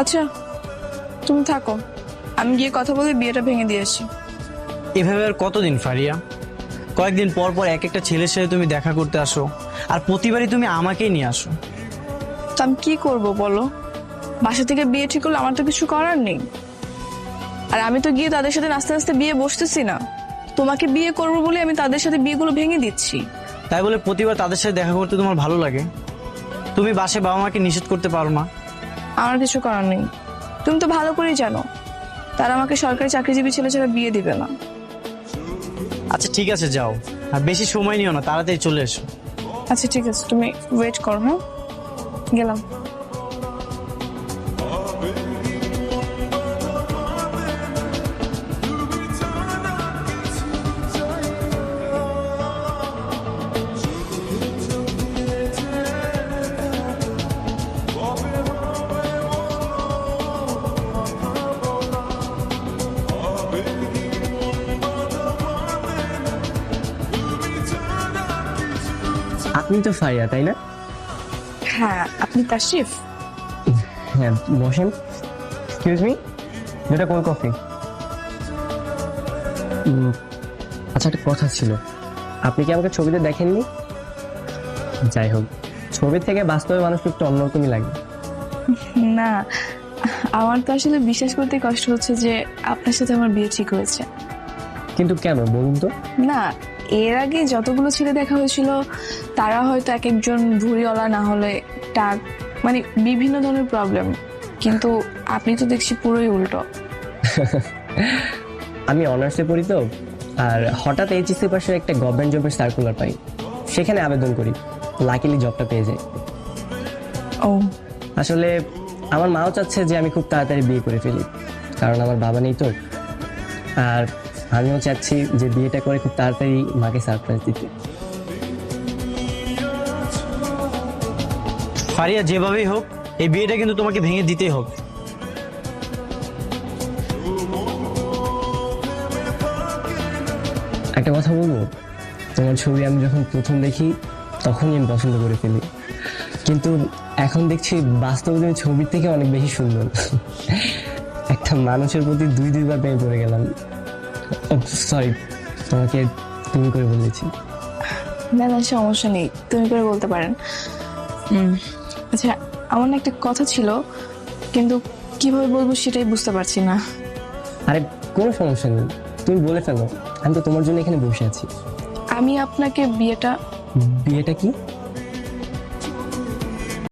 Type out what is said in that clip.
আচ্ছা তুমি থাকো, আমি গিয়ে কথা বলে বিয়েটা ভেঙে দিয়ে আসি। এভাবে আর কতদিন ফারিয়া? কয়েকদিন পর পর এক একটা ছেলের সাথে তুমি দেখা করতে আসো, আর প্রতিবারই তুমি আমাকেই নিয়ে আসো। তো আমি কি করব বলো? বাসা থেকে বিয়ে ঠিক করলে আমার তো কিছু করার নেই। আর আমি তো গিয়ে তাদের সাথে নাচতে নাচতে বিয়ে বসতেছি না, তোমাকে বিয়ে করবো বলে আমি তাদের সাথে বিয়েগুলো ভেঙে দিচ্ছি। তাই বলে প্রতিবার তাদের সাথে দেখা করতে তোমার ভালো লাগে? তুমি বাসায় বাবা মাকে নিষেধ করতে পারো না? আমার কিছু করার নেই, তুমি তো ভালো করেই জানো তারা আমাকে সরকারি চাকরিজীবী ছেলে ছাড়া বিয়ে দিবে না। আচ্ছা ঠিক আছে, যাও, আর বেশি সময় নিও না, তাড়াতাড়ি চলে এসো। আচ্ছা ঠিক আছে, তুমি ওয়েট করো। হ্যাঁ, গেলাম। আপনি তো ফারিয়া, তাই না? হ্যাঁ, আপনি তাশরিফ? হ্যাঁ, বসেন। এক্সকিউজ মি, দুটা কোল্ড কফি। আচ্ছা, একটা কথা ছিল, আপনি কি আমাকে ছবিতে দেখেননি? যাই হোক, ছবি থেকে বাস্তবে মানুষকে একটু অন্যরকমই লাগে। না, আমার তো আসলে বিশ্বাস করতে কষ্ট হচ্ছে যে আপনার সাথে আমার বিয়ে ঠিক হয়েছে। কিন্তু কেন বলুন তো? না, এর আগে যতগুলো ছেলে দেখা হয়েছিল তারা হয়তো এক একজন ভুঁড়িওয়ালা, না হলে টাক, মানে বিভিন্ন ধরনের প্রবলেম, কিন্তু আপনি তো দেখছি পুরোই উল্টো। আমি অনার্সে পড়ি তো, আর হঠাৎ এইচএসসি পাশে একটা গভর্নমেন্ট জবের সার্কুলার পাই, সেখানে আবেদন করি, লাকিলি জবটা পেয়ে যাই। ও আসলে আমার মাও চাচ্ছে যে আমি খুব তাড়াতাড়ি বিয়ে করে ফেলি, কারণ আমার বাবা নেই তো। আর আমিও চাচ্ছি যে বিয়েটা করে খুব তাড়াতাড়ি মাকে সারপ্রাইজ দিতে। ফারিয়া, যেভাবেই হোক এই বিয়েটা কিন্তু তোমাকে ভেঙে দিতেই হবে। একটা কথা বলবো, তোমার ছবি আমি যখন প্রথম দেখি তখনই আমি পছন্দ করে ফেলি, কিন্তু এখন দেখছি বাস্তবে তুমি ছবির থেকে অনেক বেশি সুন্দর। একটা মানুষের প্রতি দুইবার প্রেমে পড়ে গেলাম। সরি, তোমাকে তুমি করে বলেছি। না না, সমস্যা নেই, তুমি করে বলতে পারেন। আচ্ছা, আমার না একটা কথা ছিল, কিন্তু কিভাবে বলবো সেটাই বুঝতে পারছি না। আরে কোনো সমস্যা নেই, তুমি বলে ফেলো, আমি তো তোমার জন্য এখানে বসে আছি। আমি আপনাকে বিয়েটা বিয়েটা কি?